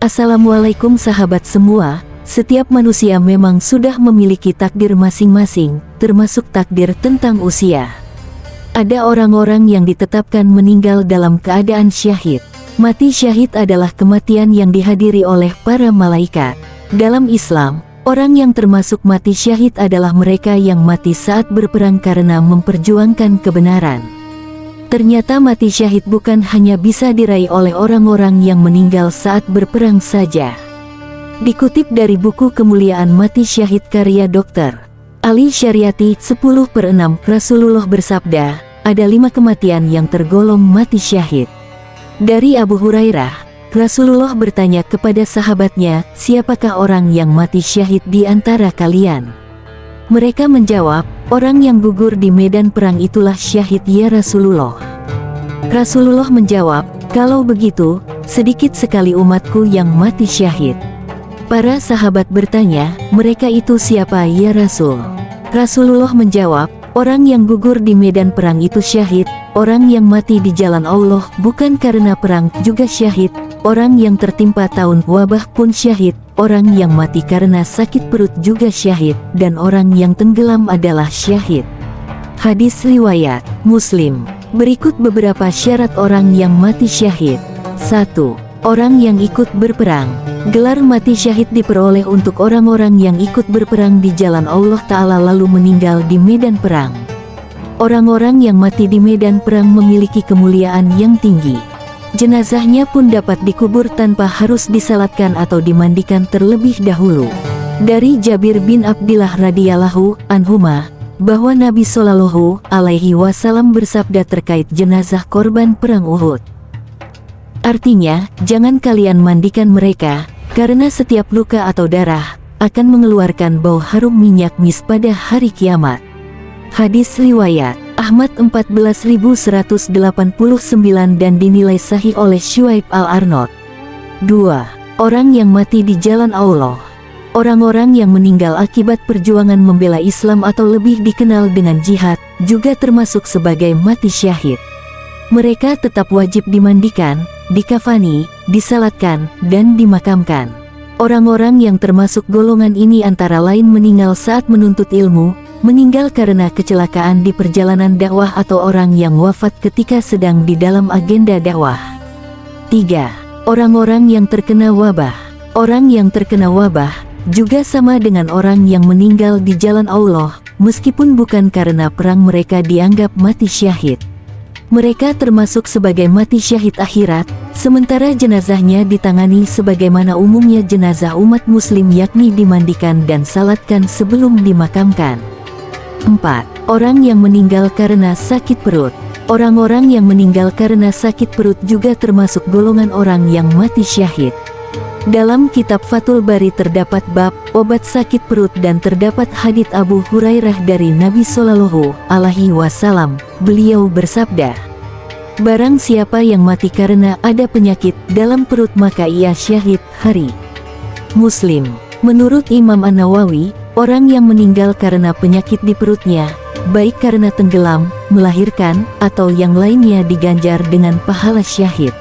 Assalamualaikum sahabat semua. Setiap manusia memang sudah memiliki takdir masing-masing, termasuk takdir tentang usia. Ada orang-orang yang ditetapkan meninggal dalam keadaan syahid. Mati syahid adalah kematian yang dihadiri oleh para malaikat. Dalam Islam, orang yang termasuk mati syahid adalah mereka yang mati saat berperang karena memperjuangkan kebenaran. Ternyata mati syahid bukan hanya bisa diraih oleh orang-orang yang meninggal saat berperang saja. Dikutip dari buku Kemuliaan Mati Syahid karya Dr. Ali Syariati 10/6, Rasulullah bersabda, ada 5 kematian yang tergolong mati syahid. Dari Abu Hurairah, Rasulullah bertanya kepada sahabatnya, siapakah orang yang mati syahid di antara kalian? Mereka menjawab, orang yang gugur di medan perang itulah syahid ya Rasulullah. Rasulullah menjawab, kalau begitu, sedikit sekali umatku yang mati syahid. Para sahabat bertanya, mereka itu siapa ya Rasul? Rasulullah menjawab, orang yang gugur di medan perang itu syahid, orang yang mati di jalan Allah bukan karena perang juga syahid, orang yang tertimpa taun wabah pun syahid, orang yang mati karena sakit perut juga syahid, dan orang yang tenggelam adalah syahid. Hadis riwayat Muslim. Berikut beberapa syarat orang yang mati syahid. 1. Orang yang ikut berperang. Gelar mati syahid diperoleh untuk orang-orang yang ikut berperang di jalan Allah Ta'ala lalu meninggal di medan perang. Orang-orang yang mati di medan perang memiliki kemuliaan yang tinggi. Jenazahnya pun dapat dikubur tanpa harus disalatkan atau dimandikan terlebih dahulu. Dari Jabir bin Abdillah radhiyallahu anhuma, bahwa Nabi Shallallahu alaihi wasallam bersabda terkait jenazah korban perang Uhud. Artinya, jangan kalian mandikan mereka, karena setiap luka atau darah akan mengeluarkan bau harum minyak mis pada hari kiamat. Hadis riwayat Ahmad 14189 dan dinilai sahih oleh Syuaib Al-Arnaud. 2. Orang yang mati di jalan Allah. Orang-orang yang meninggal akibat perjuangan membela Islam atau lebih dikenal dengan jihad, juga termasuk sebagai mati syahid. Mereka tetap wajib dimandikan, dikafani, disalatkan, dan dimakamkan. Orang-orang yang termasuk golongan ini antara lain meninggal saat menuntut ilmu, meninggal karena kecelakaan di perjalanan dakwah atau orang yang wafat ketika sedang di dalam agenda dakwah. 3. Orang-orang yang terkena wabah. Orang yang terkena wabah juga sama dengan orang yang meninggal di jalan Allah, meskipun bukan karena perang mereka dianggap mati syahid. Mereka termasuk sebagai mati syahid akhirat, sementara jenazahnya ditangani sebagaimana umumnya jenazah umat muslim yakni dimandikan dan salatkan sebelum dimakamkan. 4. Orang yang meninggal karena sakit perut. Orang-orang yang meninggal karena sakit perut juga termasuk golongan orang yang mati syahid. Dalam kitab Fathul Bari terdapat bab obat sakit perut dan terdapat hadits Abu Hurairah dari Nabi Shallallahu alaihi wasallam. Beliau bersabda, barang siapa yang mati karena ada penyakit dalam perut maka ia syahid. Hari Muslim. Menurut Imam An-Nawawi, orang yang meninggal karena penyakit di perutnya, baik karena tenggelam, melahirkan, atau yang lainnya diganjar dengan pahala syahid.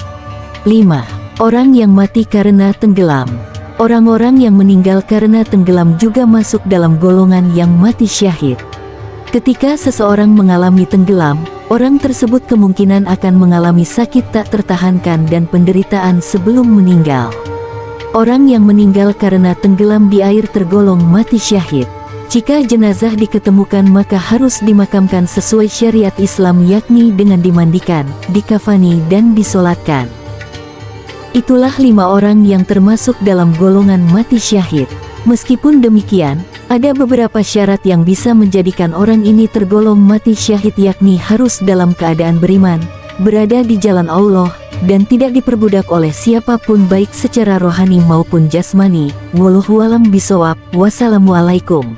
5. Orang yang mati karena tenggelam. Orang-orang yang meninggal karena tenggelam juga masuk dalam golongan yang mati syahid. Ketika seseorang mengalami tenggelam, orang tersebut kemungkinan akan mengalami sakit tak tertahankan dan penderitaan sebelum meninggal. Orang yang meninggal karena tenggelam di air tergolong mati syahid. Jika jenazah diketemukan maka harus dimakamkan sesuai syariat Islam yakni dengan dimandikan, dikafani dan disolatkan. Itulah 5 orang yang termasuk dalam golongan mati syahid. Meskipun demikian, ada beberapa syarat yang bisa menjadikan orang ini tergolong mati syahid yakni harus dalam keadaan beriman, berada di jalan Allah, dan tidak diperbudak oleh siapapun baik secara rohani maupun jasmani. Wallahu a'lam bishawab. Wassalamualaikum.